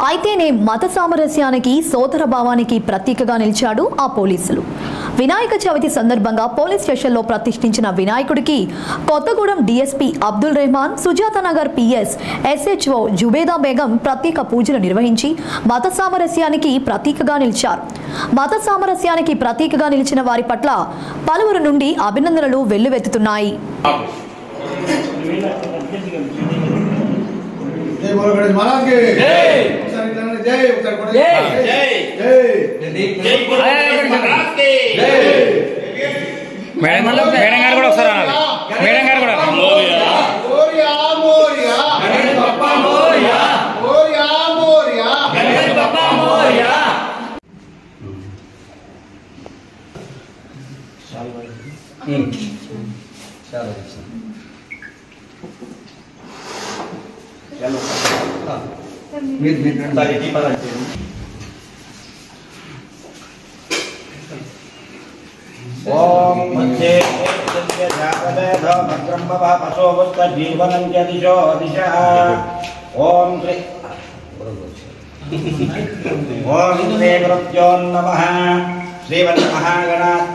అయితేనే మత సామరస్యానికి సోదర భావానికి ప్రతీకగా నిలిచాడు ఆ పోలీసులు. వినాయక చవితి సందర్భంగా పోలీస్ స్టేషన్లో ప్రతిష్ఠించిన వినాయకుడికి Kothagudem DSP Abdul Rehman, Sujathanagar PS SHO Zubeda Begum ప్రత్యేక పూజలు నిర్వహించి మత సామరస్యానికి ప్రతీకగా నిలిచారు. మత సామరస్యానికి ప్రతీకగా నిలిచిన వారి పట్ల పలువురు నుండి అభినందనలు వెల్లువెత్తుతున్నాయి. మేడం గారు కూడా ఒకసారి అనాలి. మేడం గారు కూడా ओम मध्य जीवनं च दिशो दिशः ओम श्री गुरुभ्यो नमः श्रीमन्महागणात्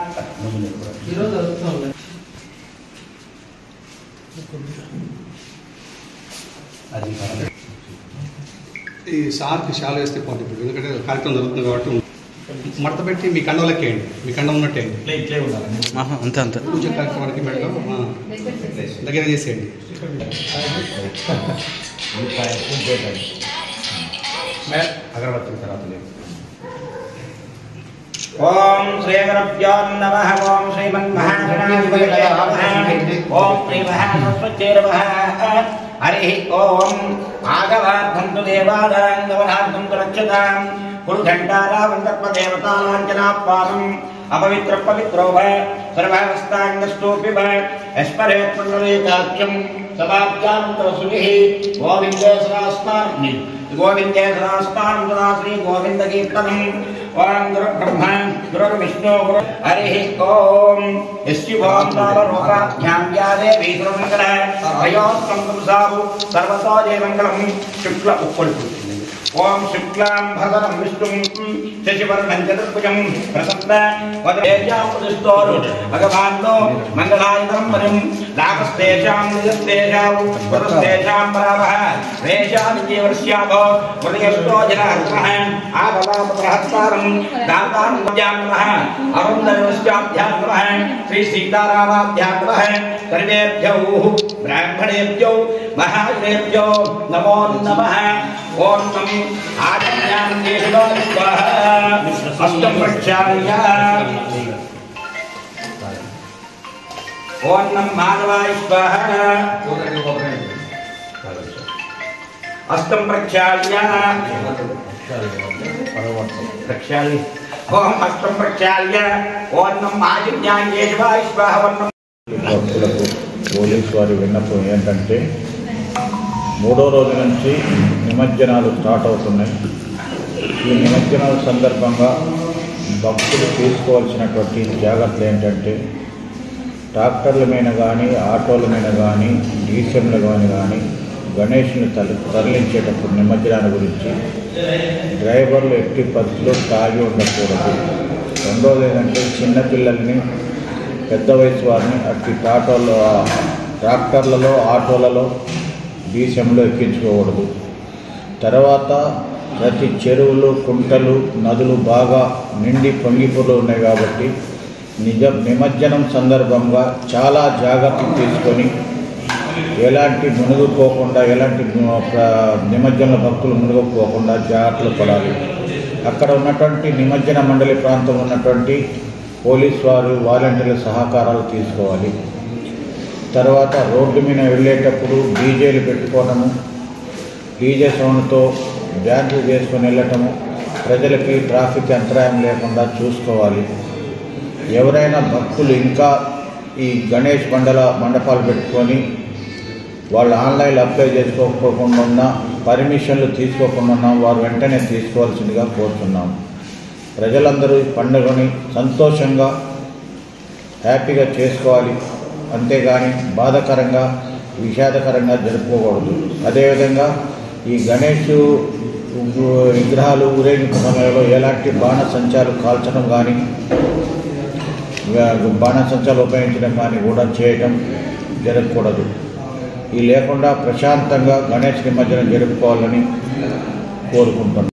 ఈ సార్కి శాల వేస్తే పోటీ ఎందుకంటే కార్యక్రమం జరుగుతుంది కాబట్టి మడత పెట్టి మీ కండంలోకి వేయండి, మీ కండం ఉన్నట్టు అంతే అంతే పూజ కార్యక్రమానికి పెడతాం దగ్గర చేసేయండి. అగరబత్తుల తర్వాత ఓం శ్రీ గురుభ్యో నమః ఓం శ్రీమన్మహాగణాధిపతయే నమః ఓం శ్రీ మహాసరస్వత్యై నమః హరి ఓం ఆగవార్థం తు దేవానాం గమనార్థం తు రక్షతాం कुरुघण्टारावन्तत्वदेवतालाञ्चनापादम् अपवित्र पवित्रो वा सर्वावस्थाङ्गस्तोऽपि वा यस्परेत्मण्डलेकाख्यम् सभाभ्यान्तरसुनिः गोविन्दे सहस्रनामं तदा श्री गोविन्दकीर्तनम् ओं गुरुब्रह्मा गुरुर्विष्णु गुरु हरिः ओं यस्यभोक्तावरोगाभ्यां या देवी सर्वमङ्गलः अयोस्तं पुंसावु सर्वतो जयमङ्गलम् शुक्ल उक्कळितु ओम शुक्लां भगवं विष्णुं शशिवर्णं चतुर्भुजं प्रसन्न वदनेजां पुष्टोरु भगवान्नो मङ्गलायतनं वरं लाभस्तेषां निजस्तेषां पुरस्तेषां परावः वेषां जीवर्ष्याभो हृदयस्थो जनार्दनः आभवापत्रहस्तारं दातां नमः अरुन्दरवस्याभ्यां नमः श्री सीतारामाभ्यां नमः सर्वेभ्यो ब्राह्मणेभ्यो महाजनेभ्यो नमो नमः ओम नम आज्ञां देशो स्वाहा अष्टम प्रक्षाल्य ओम नम माधवाय स्वाहा अष्टम प्रक्षाल्य प्रक्षाल्य ओम अष्टम प्रक्षाल्य ओम नम आज्ञां देशो स्वाहा పోలీసు వారి విన్నపం ఏంటంటే మూడో రోజు నుంచి నిమజ్జనాలు స్టార్ట్ అవుతున్నాయి. ఈ నిమజ్జనాల సందర్భంగా భక్తులు తీసుకోవాల్సినటువంటి జాగ్రత్తలు ఏంటంటే ట్రాక్టర్ల మీద కానీ ఆటోల మీద కానీ డీసీఎంల కానీ గణేష్ని తరలించేటప్పుడు నిమజ్జనాల గురించి డ్రైవర్లు ఎట్టి పరిస్థితుల్లో తాగి ఉండకూడదు. రెండోది ఏంటంటే చిన్నపిల్లల్ని పెద్ద వయసు వారిని అట్టి ట్రాక్టర్లలో ఆటోలలో డీసీఎంలో ఎక్కించుకోకూడదు. తర్వాత ప్రతి చెరువులు కుంటలు నదులు బాగా నిండి పొంగిపోతూ ఉన్నాయి కాబట్టి నిమజ్జనం సందర్భంగా చాలా జాగ్రత్తలు తీసుకొని ఎలాంటి మునిగిపోకుండా ఎలాంటి నిమజ్జన భక్తులు మునిగిపోకుండా జాగ్రత్తలు పడాలి. అక్కడ ఉన్నటువంటి నిమజ్జన మండలి ప్రాంతం ఉన్నటువంటి పోలీస్ వారు వాలంటీర్ల సహకారాలు తీసుకోవాలి. తర్వాత రోడ్డు మీద వెళ్ళేటప్పుడు డీజేలు పెట్టుకోవడము, డీజే సౌండ్తో డ్యాన్సులు చేసుకొని వెళ్ళటము, ప్రజలకి ట్రాఫిక్ అంతరాయం లేకుండా చూసుకోవాలి. ఎవరైనా భక్తులు ఇంకా ఈ గణేష్ మండపాలు పెట్టుకొని వాళ్ళు ఆన్లైన్లో అప్లై చేసుకోకపోకుండా ఉన్నా, పర్మిషన్లు తీసుకోకుండా ఉన్నా వారు వెంటనే తీసుకోవాల్సిందిగా కోరుతున్నాం. ప్రజలందరూ ఈ పండుగని సంతోషంగా హ్యాపీగా చేసుకోవాలి, అంతేగాని బాధాకరంగా విషాదకరంగా జరుపుకోకూడదు. అదేవిధంగా ఈ గణేష్ విగ్రహాలు ఊరేగింపు సమయంలో ఎలాంటి బాణసంచాలు కాల్చడం కానీ బాణసంచాలు ఉపయోగించడం కానీ కూడా చేయటం జరగకూడదు. ఈ లేకుండా ప్రశాంతంగా గణేష్ నిమజ్జనం జరుపుకోవాలని కోరుకుంటున్నాను.